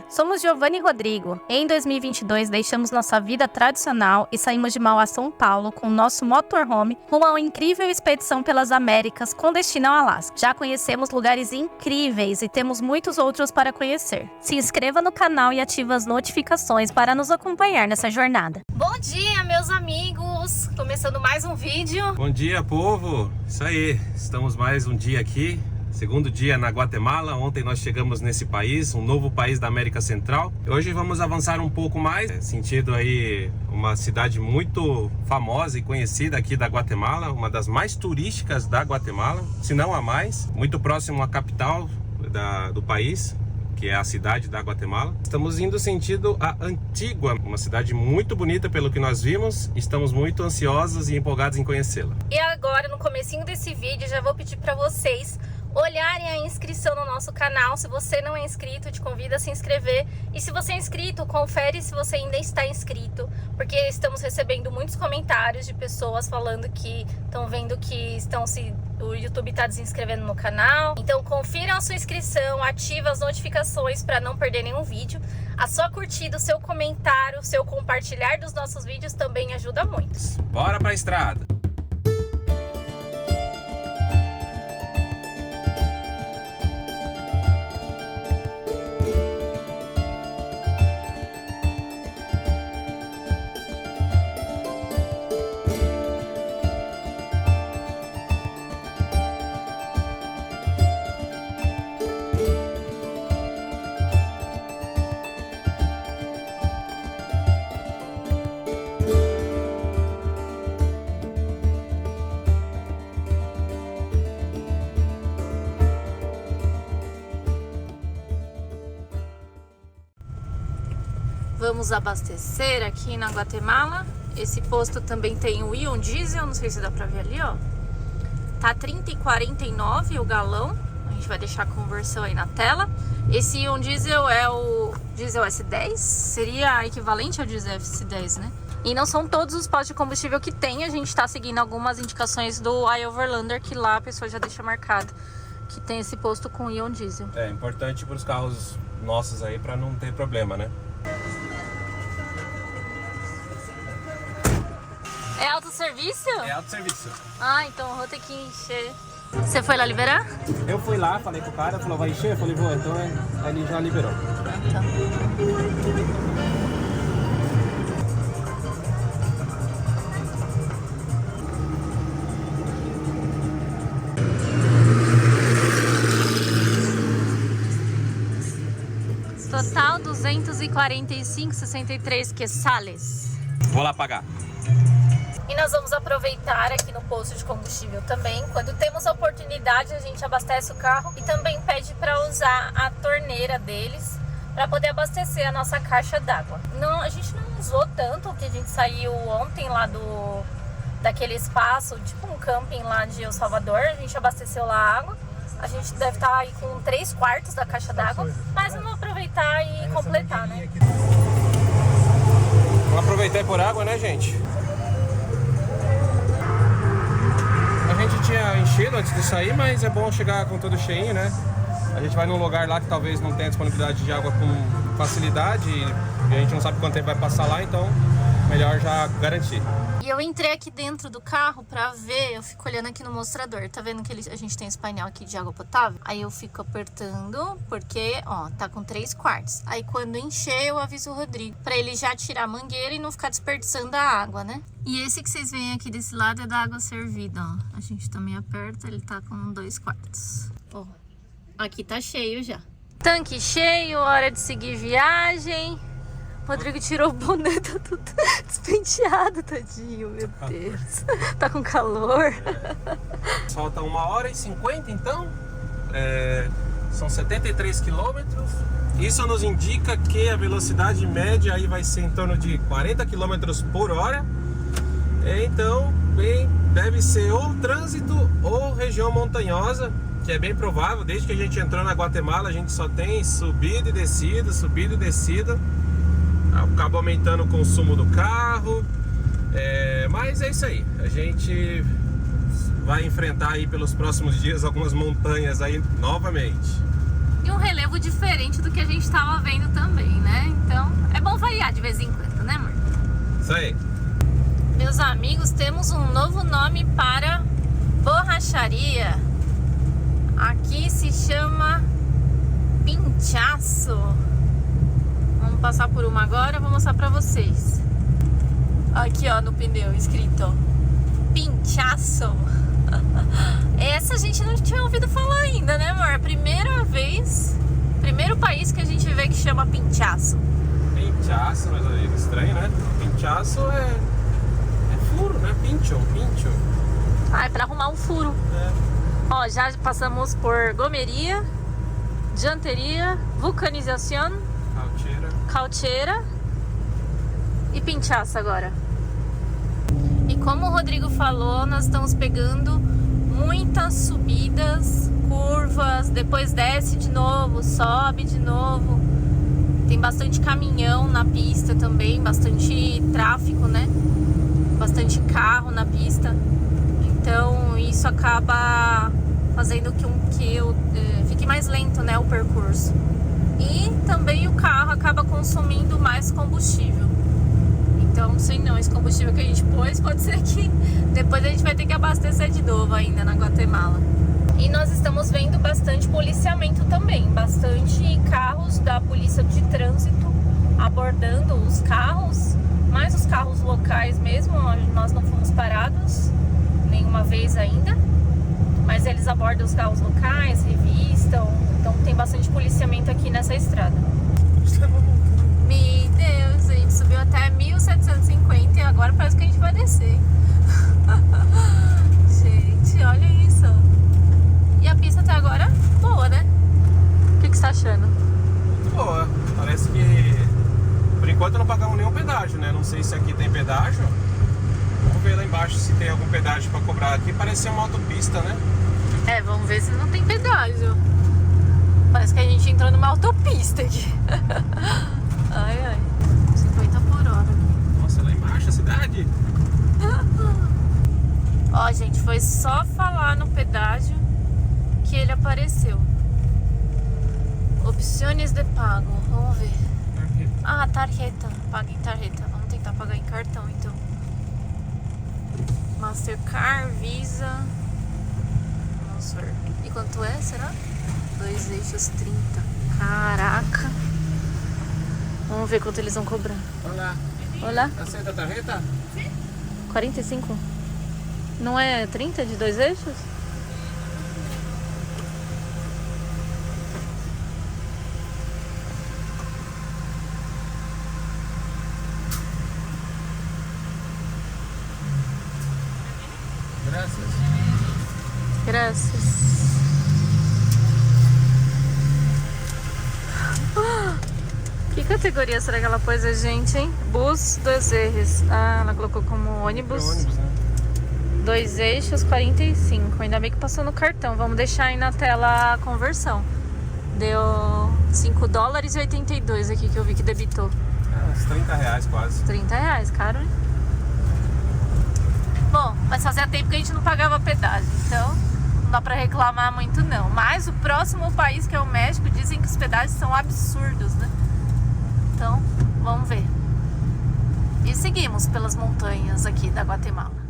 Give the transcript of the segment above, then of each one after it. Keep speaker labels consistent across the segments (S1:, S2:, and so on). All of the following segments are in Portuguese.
S1: somos Giovanni e Rodrigo. Em 2022, deixamos nossa vida tradicional e saímos de Mauá, São Paulo, com nosso motorhome rumo a uma incrível expedição pelas Américas com destino ao Alasca. Já conhecemos lugares incríveis e temos muitos outros para conhecer. Se inscreva no canal e ative as notificações para nos acompanhar nessa jornada. Bom dia, meus amigos! Começando mais um vídeo.
S2: Bom dia, povo! Isso aí, estamos mais um dia aqui. Segundo dia na Guatemala. Ontem nós chegamos nesse país, um novo país da América Central. Hoje vamos avançar um pouco mais, sentido aí uma cidade muito famosa e conhecida aqui da Guatemala, uma das mais turísticas da Guatemala, se não a mais, muito próximo à capital do país, que é a cidade da Guatemala. Estamos indo sentido a Antigua, uma cidade muito bonita pelo que nós vimos. Estamos muito ansiosos e empolgados em conhecê-la.
S1: E agora, no comecinho desse vídeo, já vou pedir para vocês olharem a inscrição no nosso canal. Se você não é inscrito, te convido a se inscrever. E se você é inscrito, confere se você ainda está inscrito, porque estamos recebendo muitos comentários de pessoas falando que estão vendo que o YouTube está desinscrevendo no canal. Então confiram a sua inscrição, ativa as notificações para não perder nenhum vídeo. A sua curtida, o seu comentário, o seu compartilhar dos nossos vídeos também ajuda muito.
S2: Bora pra estrada!
S1: Vamos abastecer aqui na Guatemala. Esse posto também tem o Ion Diesel, não sei se dá pra ver ali, ó. Tá R$30,49 o galão. A gente vai deixar a conversão aí na tela. Esse Ion Diesel é o diesel S10, seria equivalente ao diesel S10, né? E não são todos os postos de combustível que tem. A gente tá seguindo algumas indicações do iOverlander, que lá a pessoa já deixa marcado que tem esse posto com Ion Diesel.
S2: É importante para os carros nossos aí, para não ter problema, né?
S1: É autosserviço?
S2: É autosserviço.
S1: Ah, então eu vou ter que encher. Você foi lá liberar?
S2: Eu fui lá, falei com o cara, falou, vai encher? Eu falei, vou, então ele já liberou.
S1: Então. Total 245,63 quetzales.
S2: Vou lá pagar.
S1: E nós vamos aproveitar aqui no posto de combustível também. Quando temos a oportunidade, a gente abastece o carro e também pede para usar a torneira deles para poder abastecer a nossa caixa d'água. A gente não usou tanto, que a gente saiu ontem lá daquele espaço, tipo um camping lá de El Salvador. A gente abasteceu lá a água. A gente deve estar aí com 3/4 da caixa d'água, mas vamos aproveitar e completar, né?
S2: Vamos aproveitar por água, né, gente? A gente tinha enchido antes de sair, mas é bom chegar com tudo cheinho, né? A gente vai num lugar lá que talvez não tenha disponibilidade de água com facilidade e a gente não sabe quanto tempo vai passar lá, então melhor já garantir.
S1: E eu entrei aqui dentro do carro pra ver, eu fico olhando aqui no mostrador, tá vendo que a gente tem esse painel aqui de água potável? Aí eu fico apertando, porque, ó, tá com 3/4. Aí quando encher, eu aviso o Rodrigo, pra ele já tirar a mangueira e não ficar desperdiçando a água, né? E esse que vocês veem aqui desse lado é da água servida, ó. A gente também aperta, ele tá com 2/4. Ó, aqui tá cheio já. Tanque cheio, hora de seguir viagem. Rodrigo tirou o boné, tá tudo despenteado, tadinho, meu Deus. Tá com calor.
S2: Falta 1h50, então. São 73 quilômetros. Isso nos indica que a velocidade média aí vai ser em torno de 40 quilômetros por hora. Então, deve ser ou trânsito ou região montanhosa, que é bem provável. Desde que a gente entrou na Guatemala, a gente só tem subida e descida, subida e descida. Acaba aumentando o consumo do carro, mas é isso aí. A gente vai enfrentar aí pelos próximos dias algumas montanhas aí novamente.
S1: E um relevo diferente do que a gente tava vendo também, né? Então, é bom variar de vez em quando, né, amor?
S2: Isso aí.
S1: Meus amigos, temos um novo nome para borracharia. Aqui se chama Pinchaço. Vamos passar por uma agora, vou mostrar pra vocês. Aqui, ó, no pneu, escrito, ó, Pinchaço. Essa a gente não tinha ouvido falar ainda, né, amor? Primeira vez, primeiro país que a gente vê que chama Pinchaço.
S2: Pinchaço, mas é estranho, né? Pinchaço é furo, né? Pincho.
S1: Ah, é pra arrumar um furo.
S2: É.
S1: Ó, já passamos por gomeria, dianteria, vulcanização, caucheira e pinchaço agora. E como o Rodrigo falou, nós estamos pegando muitas subidas, curvas, depois desce de novo, sobe de novo. Tem bastante caminhão na pista também, bastante tráfego, né? Bastante carro na pista. Então isso acaba fazendo que fique mais lento, né, o percurso. E também o carro acaba consumindo mais combustível. Então, não sei não, esse combustível que a gente pôs, pode ser que depois a gente vai ter que abastecer de novo ainda na Guatemala. E nós estamos vendo bastante policiamento também, bastante carros da polícia de trânsito abordando os carros, mais os carros locais mesmo. Nós não fomos parados nenhuma vez ainda, mas eles abordam os carros locais, revistam, então tem bastante policiamento aqui nessa estrada. Meu Deus, a gente subiu até 1750 e agora parece que a gente vai descer. Gente, olha isso. E a pista até agora, boa, né? O que você tá achando?
S2: Muito boa. Parece que, por enquanto, não pagamos nenhum pedágio, né? Não sei se aqui tem pedágio. Vamos ver lá embaixo se tem algum pedágio pra cobrar aqui. Parece ser uma autopista, né?
S1: É, vamos ver se não tem pedágio. Parece que a gente entrou numa autopista aqui. Ai, 50 por hora.
S2: Nossa, lá embaixo a cidade.
S1: Ó, gente, foi só falar no pedágio que ele apareceu. Opções de pago. Vamos ver. Ah, tarjeta. Paga em tarjeta. Vamos tentar pagar em cartão, então. Mastercard, Visa. Vamos ver. E quanto é, será? 2 eixos 30. Caraca. Vamos ver quanto eles vão cobrar.
S2: Olá.
S1: Olá.
S2: Aceita a tarjeta?
S1: 45? Não é 30 de 2 eixos? Graças. Que categoria será que ela pôs a gente, hein? Bus 2 eixos. Ah, ela colocou como ônibus.
S2: Ônibus, né?
S1: 2 eixos, 45. Ainda bem que passou no cartão. Vamos deixar aí na tela a conversão. Deu $5,82 aqui que eu vi que debitou.
S2: É, uns R$30 quase.
S1: R$30, caro, hein? Bom, mas fazia tempo que a gente não pagava pedágio, então não dá pra reclamar muito não. Mas o próximo país, que é o México, dizem que os pedágios são absurdos, né? Então, vamos ver. E seguimos pelas montanhas aqui da Guatemala.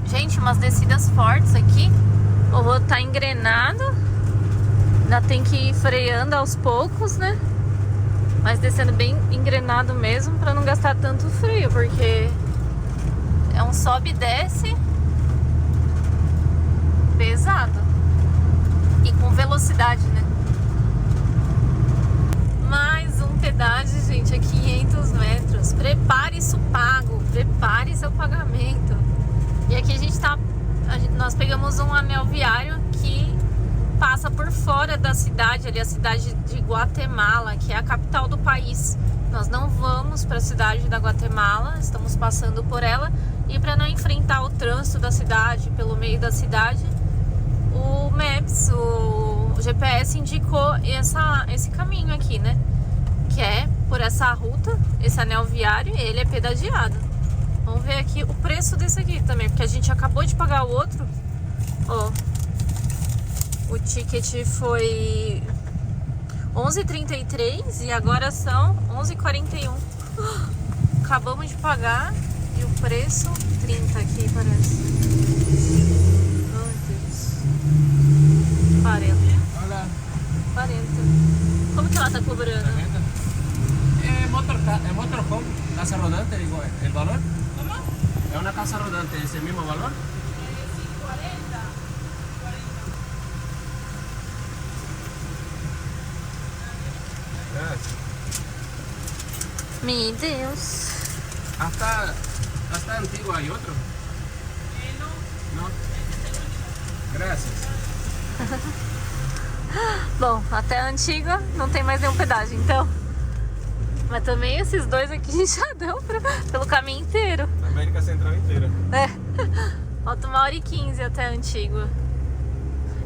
S1: Gente, umas descidas fortes aqui. O rodo tá engrenado. Ainda tem que ir freando aos poucos, né? Mas descendo bem engrenado mesmo, pra não gastar tanto freio, porque é um sobe e desce pesado e com velocidade, né? Mais um pedágio, gente, a 500 metros. Prepare isso pago, prepare seu pagamento. E aqui nós pegamos um anel viário que passa por fora da cidade, ali a cidade de Guatemala, que é a capital do país. Nós não vamos para a cidade da Guatemala, estamos passando por ela. E para não enfrentar o trânsito da cidade, pelo meio da cidade, o Maps, o GPS indicou esse caminho aqui, né? Que é por essa ruta, esse anel viário, e ele é pedagiado. Vamos ver aqui o preço desse aqui também, porque a gente acabou de pagar o outro. Ó, o ticket foi 11,33 e agora são 11,41. Acabamos de pagar e o preço 30 aqui parece. Ai, Deus. 40.
S3: Hola.
S1: 40. Como que ela tá cobrando?
S3: Motorhome, casa rodante, digo, ¿el valor? ¿Cómo? Es una casa rodante, ¿es el mismo valor?
S1: Meu Deus.
S3: Hasta antiguo hay otro. No. Gracias.
S1: Bom, até a antiga não tem mais nenhum pedágio, então. Mas também esses dois aqui já deu pelo caminho inteiro.
S2: América Central inteira.
S1: É. Falta 1h15 até a Antigua.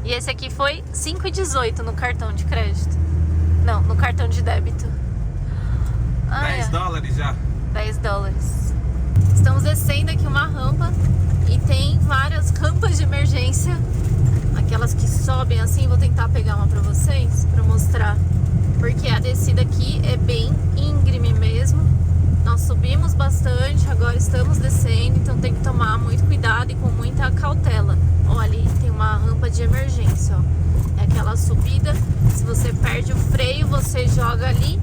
S1: E esse aqui foi 5,18 no cartão de crédito. Não, no cartão de débito.
S2: 10 dólares já.
S1: 10 dólares. Estamos descendo aqui uma rampa e tem várias rampas de emergência. Aquelas que sobem assim, vou tentar pegar uma pra vocês, pra mostrar. Porque a descida aqui é bem íngreme mesmo. Nós subimos bastante, agora estamos descendo, então tem que tomar muito cuidado e com muita cautela. Olha, ali tem uma rampa de emergência, ó. É aquela subida, se você perde o freio, você joga ali.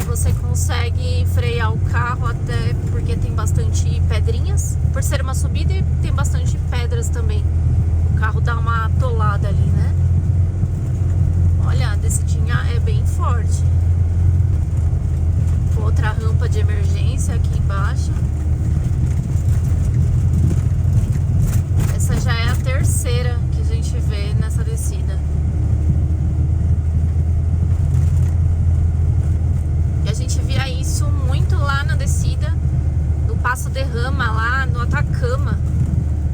S1: Você consegue frear o carro até porque tem bastante pedrinhas. Por ser uma subida, tem bastante pedras também. O carro dá uma atolada ali, né? Olha, a descidinha é bem forte. Outra rampa de emergência aqui embaixo. Essa já é a terceira que a gente vê nessa descida. E a gente via isso muito lá na descida do Paso de Rama, lá no Atacama,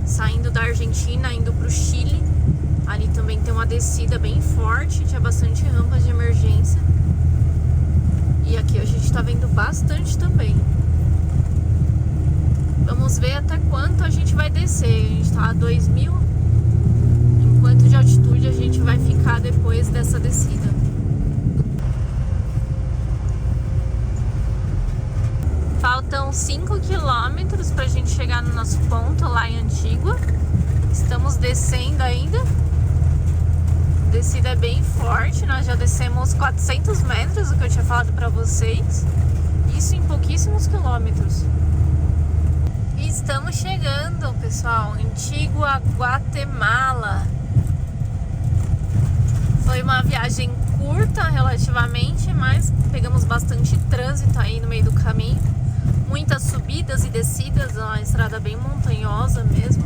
S1: saindo da Argentina, indo pro Chile. Ali também tem uma descida bem forte, tinha bastante rampas de emergência. E aqui a gente tá vendo bastante também. Vamos ver até quanto a gente vai descer. A gente tá a 2.000. Em quanto de altitude a gente vai ficar depois dessa descida. Faltam 5 quilômetros pra gente chegar no nosso ponto lá em Antigua. Estamos descendo ainda. A descida é bem forte, nós já descemos 400 metros, o que eu tinha falado pra vocês. Isso em pouquíssimos quilômetros. E estamos chegando, pessoal, Antigua, Guatemala. Foi uma viagem curta relativamente, mas pegamos bastante trânsito aí no meio do caminho. Muitas subidas e descidas, uma estrada bem montanhosa mesmo.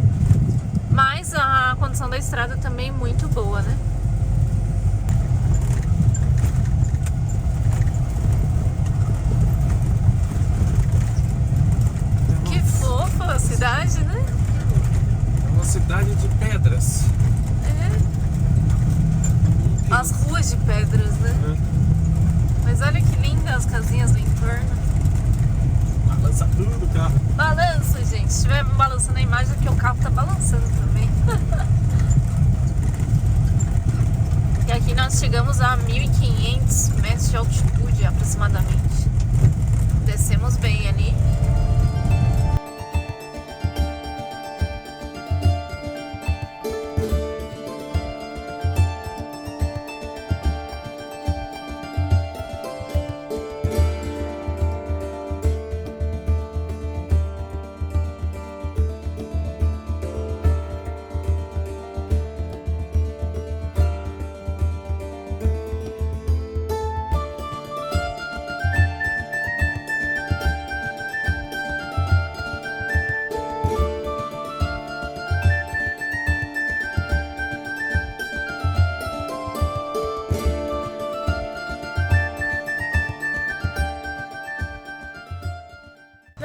S1: Mas a condição da estrada também muito boa, né? Que fofa a cidade, né?
S2: É uma cidade de pedras.
S1: É. As ruas de pedras, né? Mas olha que lindas as casinhas do entorno.
S2: Balança tudo o carro.
S1: Balança, gente. Se estiver balançando a imagem, é porque o carro tá balançando também. E aqui nós chegamos a 1.500 metros de altitude, aproximadamente. Descemos bem ali.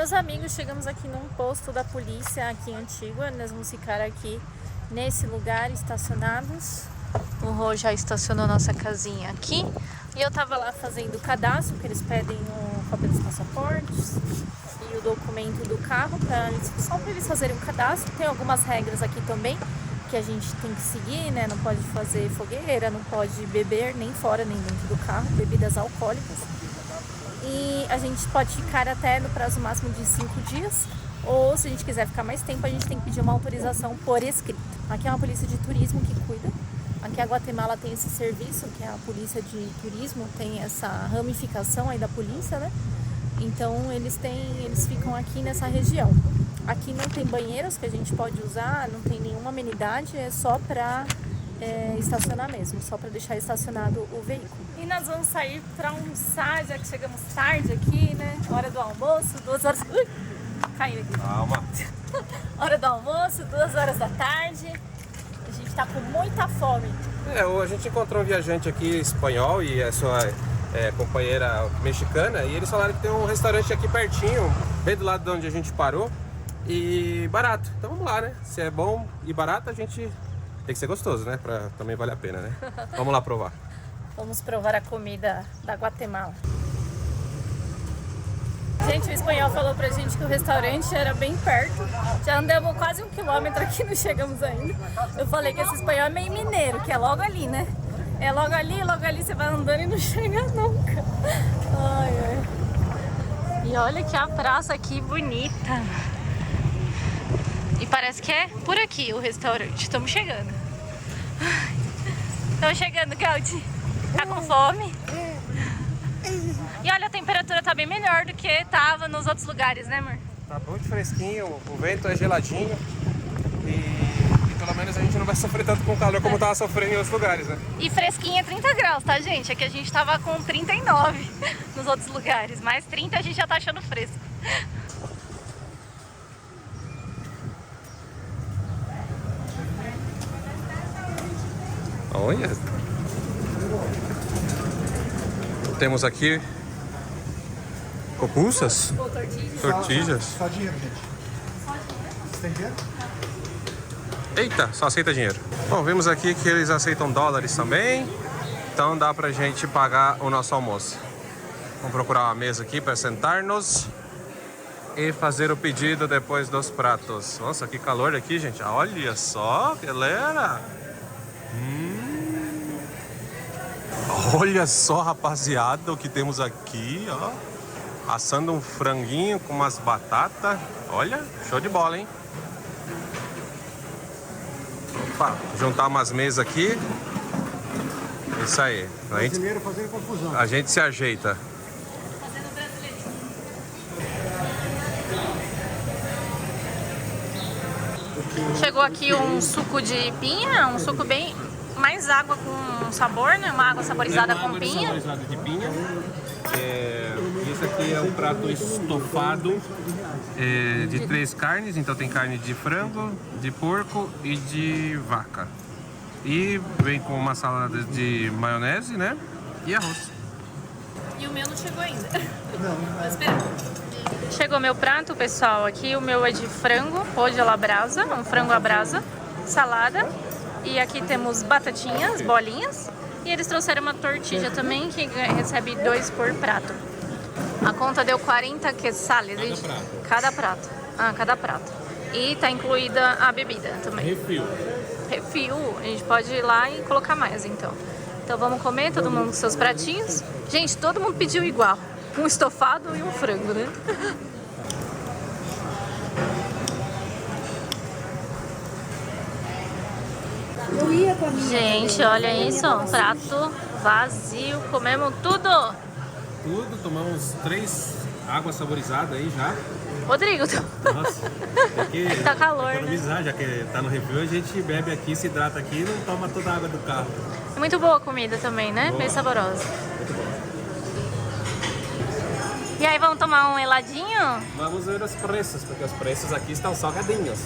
S1: Meus amigos, chegamos aqui num posto da polícia aqui em Antigua. Nós vamos ficar aqui nesse lugar estacionados. O Rô já estacionou nossa casinha aqui. E eu tava lá fazendo o cadastro, porque eles pedem a cópia dos passaportes e o documento do carro, só para eles fazerem um cadastro. Tem algumas regras aqui também que a gente tem que seguir, né? Não pode fazer fogueira, não pode beber nem fora nem dentro do carro, bebidas alcoólicas. E a gente pode ficar até no prazo máximo de 5 dias. Ou se a gente quiser ficar mais tempo, a gente tem que pedir uma autorização por escrito. Aqui é uma polícia de turismo que cuida. Aqui a Guatemala tem esse serviço, que é a polícia de turismo, tem essa ramificação aí da polícia, né? Então eles ficam aqui nessa região. Aqui não tem banheiros que a gente pode usar, não tem nenhuma amenidade, é só para estacionar mesmo, só para deixar estacionado o veículo. E nós vamos sair para almoçar, já que chegamos tarde aqui, né? Hora do almoço, 2 horas... Ui! Caiu aqui.
S2: Calma.
S1: Hora do almoço, 2 horas da tarde. A gente tá com muita fome.
S2: A gente encontrou um viajante aqui espanhol e a sua companheira mexicana, e eles falaram que tem um restaurante aqui pertinho, bem do lado de onde a gente parou, e barato. Então vamos lá, né? Se é bom e barato, a gente tem que ser gostoso, né? Pra também valer a pena, né? Vamos lá provar.
S1: Vamos provar a comida da Guatemala. Gente, o espanhol falou pra gente que o restaurante era bem perto. Já andamos quase 1 quilômetro aqui, não chegamos ainda. Eu falei que esse espanhol é meio mineiro, que é logo ali, né? É logo ali você vai andando e não chega nunca. Ai, ai. E olha que a praça aqui bonita. E parece que é por aqui o restaurante. Estamos chegando. Estamos chegando, Gaudi. Tá com fome? E olha, a temperatura tá bem melhor do que tava nos outros lugares, né, amor?
S2: Tá muito fresquinho, o vento é geladinho e pelo menos a gente não vai sofrer tanto com o calor como tava sofrendo em outros lugares, né?
S1: E fresquinho é 30 graus, tá, gente? Aqui a gente tava com 39 nos outros lugares, mas 30 a gente já tá achando fresco.
S2: Olha! Temos aqui pupusas, tortillas.
S4: Só dinheiro, gente. Você tem dinheiro?
S2: Eita, só aceita dinheiro. Bom, vimos aqui que eles aceitam dólares também, então dá pra gente pagar o nosso almoço. Vamos procurar uma mesa aqui para sentar-nos e fazer o pedido depois dos pratos. Nossa, que calor aqui, gente. Olha só, galera. Olha só, rapaziada, o que temos aqui, ó. Assando um franguinho com umas batatas. Olha, show de bola, hein? Opa, juntar umas mesas aqui. Isso aí.
S4: Brasileiro fazendo confusão.
S2: A gente se ajeita.
S1: Chegou aqui um suco de pinha, um suco bem... mais água com sabor, né? Uma água saborizada com pinha.
S2: Saborizada de pinha. Isso aqui é um prato estofado de 3 carnes. Então tem carne de frango, de porco e de vaca. E vem com uma salada de maionese, né? E arroz.
S1: E o meu não chegou ainda. Não. Vou esperar. Chegou meu prato, pessoal. Aqui o meu é de frango, hoje à la brasa, um frango à brasa, salada. E aqui temos batatinhas, bolinhas. E eles trouxeram uma tortilha também, que recebe 2 por prato. A conta deu 40 quetzales. Cada prato. Ah, cada prato. E tá incluída a bebida também. Refil. A gente pode ir lá e colocar mais, então. Então vamos comer, todo mundo com seus pratinhos. Gente, todo mundo pediu igual. Um estofado e um frango, né? Gente, olha isso, um prato vazio, comemos tudo.
S2: Tudo, tomamos 3 águas saborizadas aí já.
S1: Rodrigo,
S2: Nossa, tem que
S1: tá calor,
S2: economizar, já que tá no refil, a gente bebe aqui, se hidrata aqui e não toma toda a água do carro.
S1: É muito boa a comida também, né?
S2: Boa.
S1: Bem saborosa.
S2: Muito bom.
S1: E aí, vamos tomar um heladinho?
S2: Vamos ver os preços, porque os preços aqui estão salgadinhos.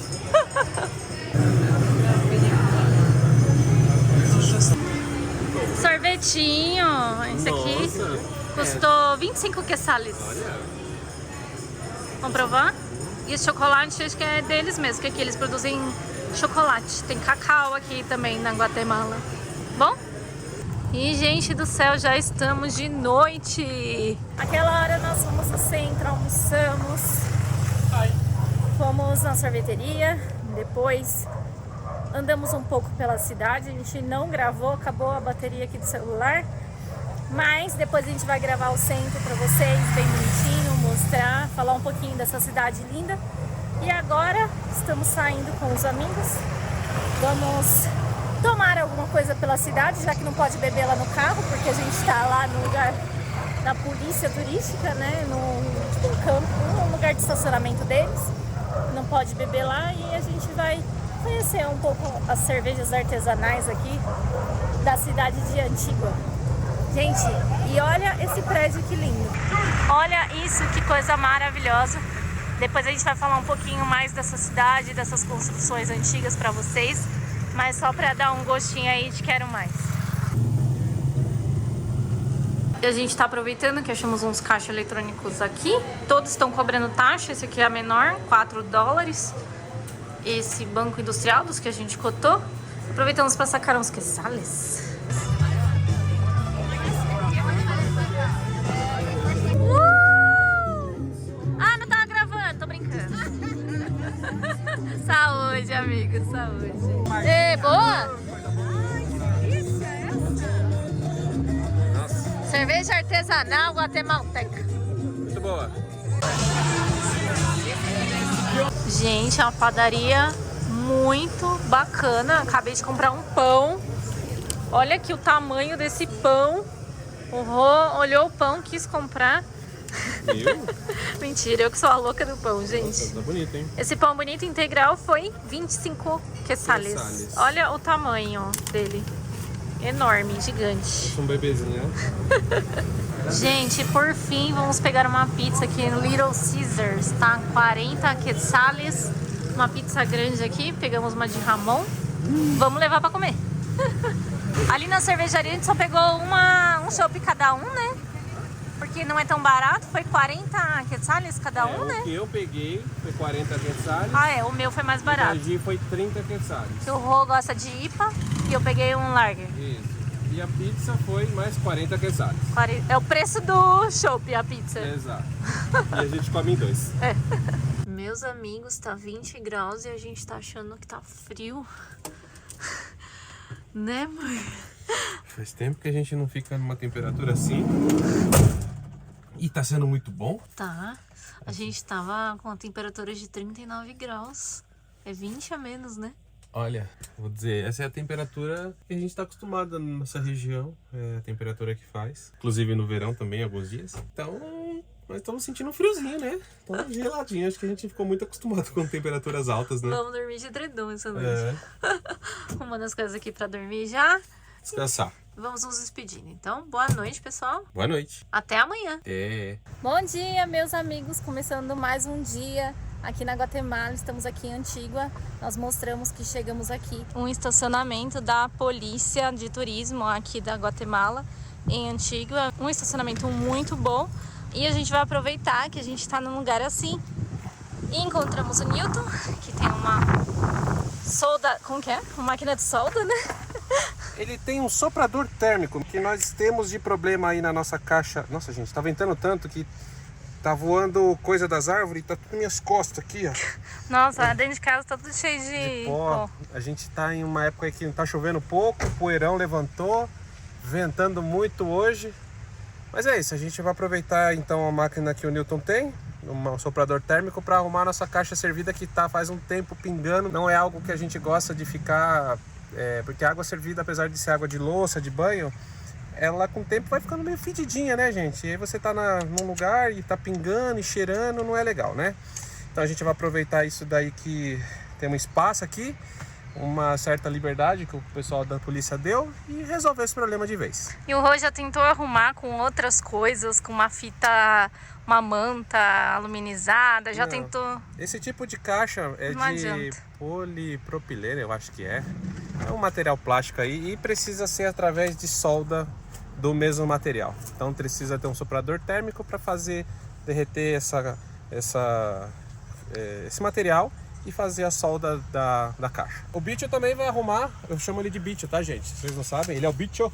S1: Sorvetinho. Esse aqui
S2: Nossa.
S1: custou 25 quetzales.
S2: Olha.
S1: Vamos provar? E esse chocolate acho que é deles mesmo, que aqui eles produzem chocolate. Tem cacau aqui também na Guatemala. Bom? E, gente do céu, já estamos de noite. Aquela hora nós fomos no centro, almoçamos. Fomos na sorveteria, depois andamos um pouco pela cidade. A gente não gravou, acabou a bateria aqui do celular. Mas depois a gente vai gravar o centro pra vocês, bem bonitinho, mostrar, falar um pouquinho dessa cidade linda. E agora estamos saindo com os amigos. Vamos tomar alguma coisa pela cidade, já que não pode beber lá no carro, porque a gente está lá no lugar da polícia turística, né? Tipo um campo, um lugar de estacionamento deles. Não pode beber lá e a gente vai conhecer um pouco as cervejas artesanais aqui da cidade de Antigua. Gente, e olha esse prédio que lindo. Olha isso, que coisa maravilhosa. Depois a gente vai falar um pouquinho mais dessa cidade, dessas construções antigas pra vocês. Mas só pra dar um gostinho aí de quero mais. E a gente tá aproveitando que achamos uns caixas eletrônicos aqui. Todos estão cobrando taxa, esse aqui é a menor, 4 dólares. Esse banco industrial dos que a gente cotou. Aproveitamos pra sacar uns quetzales. Saúde, amigo, saúde. Ei, boa?
S2: Nossa,
S1: Cerveja artesanal guatemalteca.
S2: muito boa.
S1: Gente, é uma padaria muito bacana. Acabei de comprar um pão. Olha aqui o tamanho desse pão. O Rô olhou o pão, quis comprar.
S2: Viu?
S1: Mentira, eu que sou a louca do pão, gente.
S2: Nossa, tá bonito, hein?
S1: Esse pão bonito integral foi 25 quetzales. Olha o tamanho dele. Enorme, gigante.
S2: Um bebezinho, né?
S1: Gente, por fim, vamos pegar uma pizza aqui no Little Caesars, tá? 40 quetzales. Uma pizza grande aqui. Pegamos uma de Ramon. Vamos levar pra comer. Ali na cervejaria a gente só pegou um chopp cada um, né? Porque não é tão barato, foi 40 quetzales cada um, né?
S3: O que eu peguei foi 40 quetzales.
S1: Ah, é, o meu foi mais barato.
S3: O Gi foi 30 quetzales.
S1: Que o Rô gosta de IPA e eu peguei um lager.
S3: Isso. E a pizza foi mais 40 quetzales.
S1: É o preço do chopp, a pizza.
S3: Exato. E a gente come em dois.
S1: Meus amigos, tá 20 graus e a gente tá achando que tá frio. Né, mãe?
S2: Faz tempo que a gente não fica numa temperatura assim. E tá sendo muito bom.
S1: Tá. A gente tava com a temperatura de 39 graus. É 20 a menos, né?
S2: Olha, vou dizer, essa é a temperatura que a gente tá acostumado na nossa região. É a temperatura que faz. Inclusive no verão também, alguns dias. Então, nós estamos sentindo um friozinho, né? Então, geladinho. Acho que a gente ficou muito acostumado com temperaturas altas, né?
S1: Vamos dormir de edredom essa noite.
S2: É,
S1: Arrumando as coisas aqui pra dormir já.
S2: descansar.
S1: Vamos nos despedindo. Então, boa noite, pessoal.
S2: Boa noite.
S1: Até amanhã.
S5: Bom dia, meus amigos, começando mais um dia aqui na Guatemala. Estamos aqui em Antigua. Nós mostramos que chegamos aqui.
S1: Um estacionamento da polícia de turismo aqui da Guatemala, em Antigua. Um estacionamento muito bom. E a gente vai aproveitar que a gente está num lugar assim. E encontramos o Newton, que tem uma solda... Como que é? Uma máquina de solda, né?
S2: Ele tem um soprador térmico que nós temos de problema aí na nossa caixa. Nossa, gente, tá ventando tanto que tá voando coisa das árvores, tá tudo nas minhas costas aqui, ó.
S1: Nossa, dentro de casa tá tudo cheio de
S2: Pó. A gente tá em uma época que tá chovendo pouco, o poeirão levantou, ventando muito hoje. Mas é isso, a gente vai aproveitar então a máquina que o Newton tem, um soprador térmico, para arrumar a nossa caixa servida que tá faz um tempo pingando. Não é algo que a gente gosta de ficar... porque a água servida, apesar de ser água de louça, de banho, ela com o tempo vai ficando meio fedidinha, né, gente? E aí você tá num lugar e tá pingando e cheirando, não é legal, né? Então a gente vai aproveitar isso daí que tem um espaço aqui, uma certa liberdade que o pessoal da polícia deu e resolver esse problema de vez.
S1: E o Rô já tentou arrumar com outras coisas, com uma fita, uma manta aluminizada, já tentou...
S2: Esse tipo de caixa é
S1: Não
S2: de
S1: adianta.
S2: polipropileno, eu acho que é. É um material plástico aí e precisa ser através de solda do mesmo material. Então precisa ter um soprador térmico para fazer derreter esse material e fazer a solda da caixa. O bicho também vai arrumar, eu chamo ele de bicho, tá, gente? Vocês não sabem, ele é o bicho.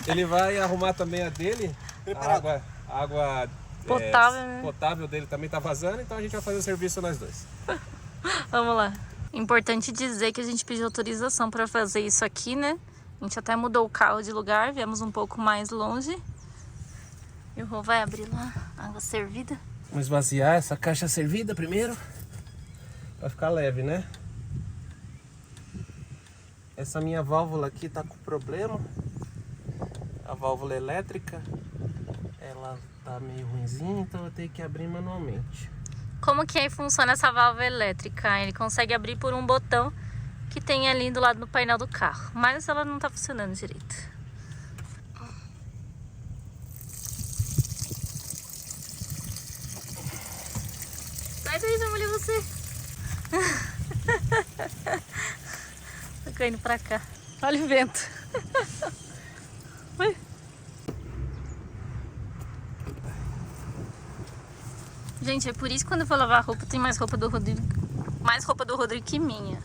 S2: Ele vai arrumar também a dele, a água
S1: Potável, né?
S2: potável dele também tá vazando, então a gente vai fazer o serviço nós dois.
S1: Vamos lá. Importante dizer que a gente pediu autorização para fazer isso aqui, né? A gente até mudou o carro de lugar, viemos um pouco mais longe. E o Rô vai abrir lá, água servida.
S2: Vamos esvaziar essa caixa servida primeiro, para ficar leve, né? Essa minha válvula aqui tá com problema. A válvula elétrica, ela tá meio ruinzinha, então eu tenho que abrir manualmente.
S1: Como que aí funciona essa válvula elétrica? Ele consegue abrir por um botão que tem ali do lado do painel do carro, mas ela não tá funcionando direito. Sai daí, vai molhar você. Tô caindo pra cá. Olha o vento. Ui. Gente, é por isso que quando eu vou lavar a roupa tem mais roupa do Rodrigo que minha.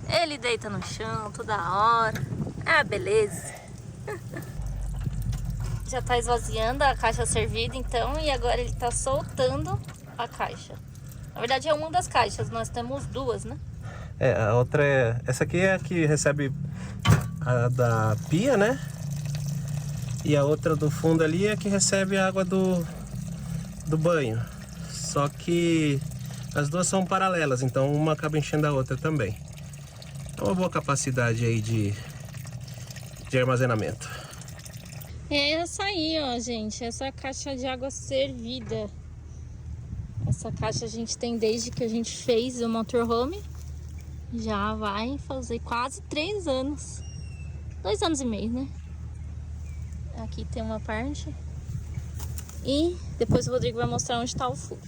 S1: Ele deita no chão toda hora. Ah, beleza. Já tá esvaziando a caixa servida então, e agora ele tá soltando a caixa. Na verdade é uma das caixas, nós temos duas, né?
S2: A outra é... Essa aqui é a que recebe a da pia, né? E a outra do fundo ali é a que recebe a água do banho. Só que as duas são paralelas, então uma acaba enchendo a outra também. É uma boa capacidade aí de armazenamento.
S1: É essa aí, ó, gente. Essa caixa de água servida. Essa caixa a gente tem desde que a gente fez o motorhome. Já vai fazer quase 3 anos. 2 anos e meio, né? Aqui tem uma parte. E depois o Rodrigo vai mostrar onde está o furo.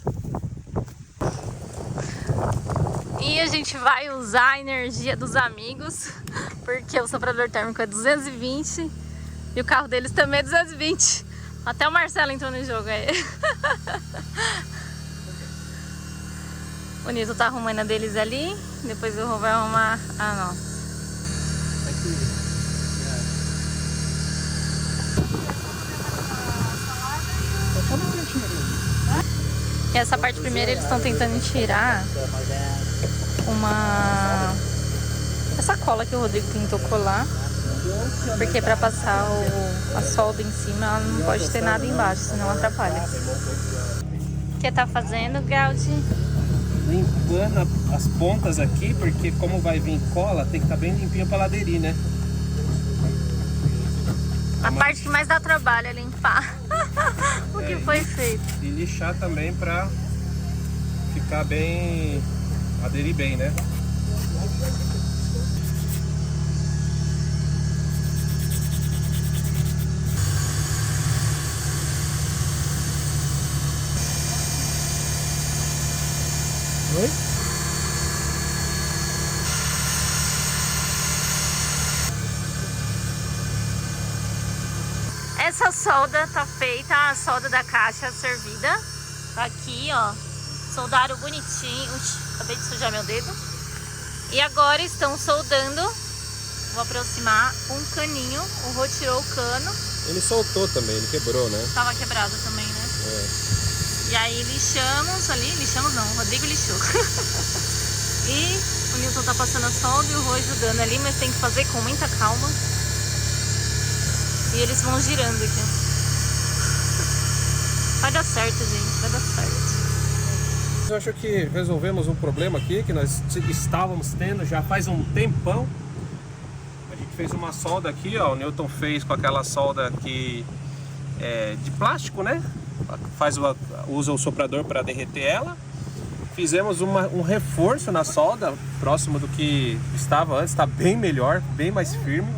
S1: E a gente vai usar a energia dos amigos, porque o soprador térmico é 220 e o carro deles também é 220. Até o Marcelo entrou no jogo aí. O Nilton tá arrumando a deles ali, depois o Rô vai arrumar a nossa. E essa parte primeira eles estão tentando tirar essa cola que o Rodrigo tentou colar, porque para passar a solda em cima ela não pode ter nada embaixo, senão atrapalha. O que tá fazendo, Gaudi?
S2: Limpando as pontas aqui, porque como vai vir cola, tem que estar bem limpinho para aderir, né?
S1: A parte que mais dá trabalho é limpar o que foi feito.
S2: E lixar também para ficar bem, aderir bem, né? Oi?
S1: Essa solda tá feita, a solda da caixa servida. Tá aqui, ó. Soldaram bonitinho. Ux, acabei de sujar meu dedo. E agora estão soldando. Vou aproximar um caninho. O Rô tirou o cano.
S2: Ele soltou também, ele quebrou, né?
S1: Tava quebrado também, né? E aí lixamos ali. Lixamos não, o Rodrigo lixou. E o Nilton tá passando a solda e o Rô ajudando ali, mas tem que fazer com muita calma. E eles vão girando aqui. Vai dar certo, gente. Vai dar certo.
S2: Eu acho que resolvemos um problema aqui que nós estávamos tendo já faz um tempão. A gente fez uma solda aqui, ó. O Newton fez com aquela solda aqui de plástico, né? Usa o soprador para derreter ela. Fizemos um reforço na solda, próximo do que estava antes. Está bem melhor, bem mais firme.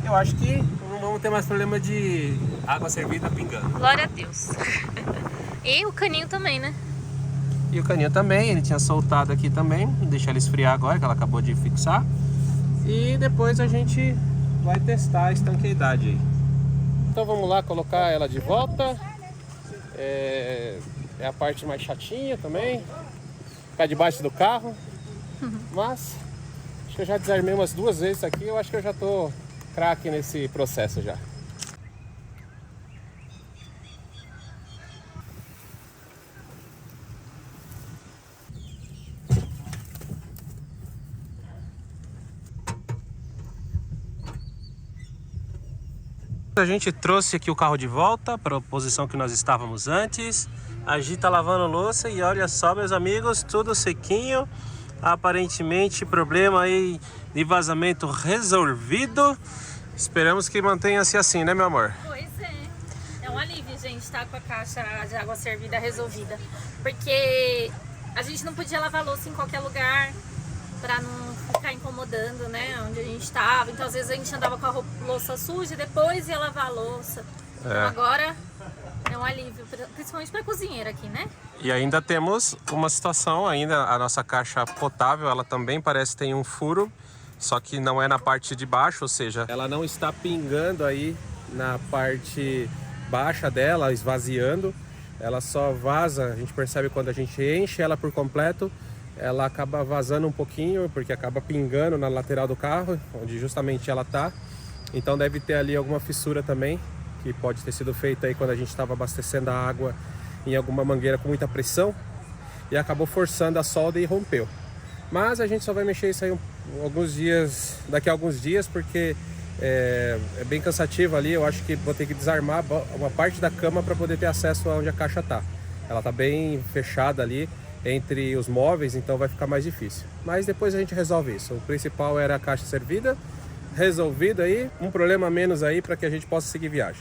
S2: Eu acho que não vamos ter mais problema de água servida pingando.
S1: Glória a Deus. E o caninho também, né?
S2: E o caninho também, ele tinha soltado aqui também. Vou deixar ele esfriar agora, que ela acabou de fixar. E depois a gente vai testar a estanqueidade aí. Então vamos lá colocar ela de volta. É a parte mais chatinha também. Ficar debaixo do carro. Mas acho que eu já desarmei umas 2 vezes aqui. Eu acho que eu já tô craque nesse processo já. A gente trouxe aqui o carro de volta para a posição que nós estávamos antes. A Gi tá lavando louça e olha só, meus amigos, tudo sequinho. Aparentemente problema aí de vazamento resolvido. Esperamos que mantenha-se assim, né, meu amor?
S5: Pois é. É um alívio, gente, tá com a caixa de água servida resolvida. Porque a gente não podia lavar louça em qualquer lugar pra não ficar incomodando, né, onde a gente tava. Então, às vezes a gente andava com a louça suja e depois ia lavar a louça. Então, agora é um alívio, principalmente pra cozinheira aqui, né?
S2: E ainda temos uma situação ainda, a nossa caixa potável, ela também parece que tem um furo, só que não é na parte de baixo, ou seja, ela não está pingando aí na parte baixa dela, esvaziando. Ela só vaza, a gente percebe quando a gente enche ela por completo, ela acaba vazando um pouquinho, porque acaba pingando na lateral do carro, onde justamente ela tá. Então deve ter ali alguma fissura também, que pode ter sido feita aí quando a gente estava abastecendo a água em alguma mangueira com muita pressão e acabou forçando a solda e rompeu. Mas a gente só vai mexer isso aí daqui a alguns dias, porque é bem cansativo ali. Eu acho que vou ter que desarmar uma parte da cama para poder ter acesso aonde a caixa tá. Ela tá bem fechada ali entre os móveis, então vai ficar mais difícil. Mas depois a gente resolve isso. O principal era a caixa servida, resolvido aí, um problema a menos aí para que a gente possa seguir viagem.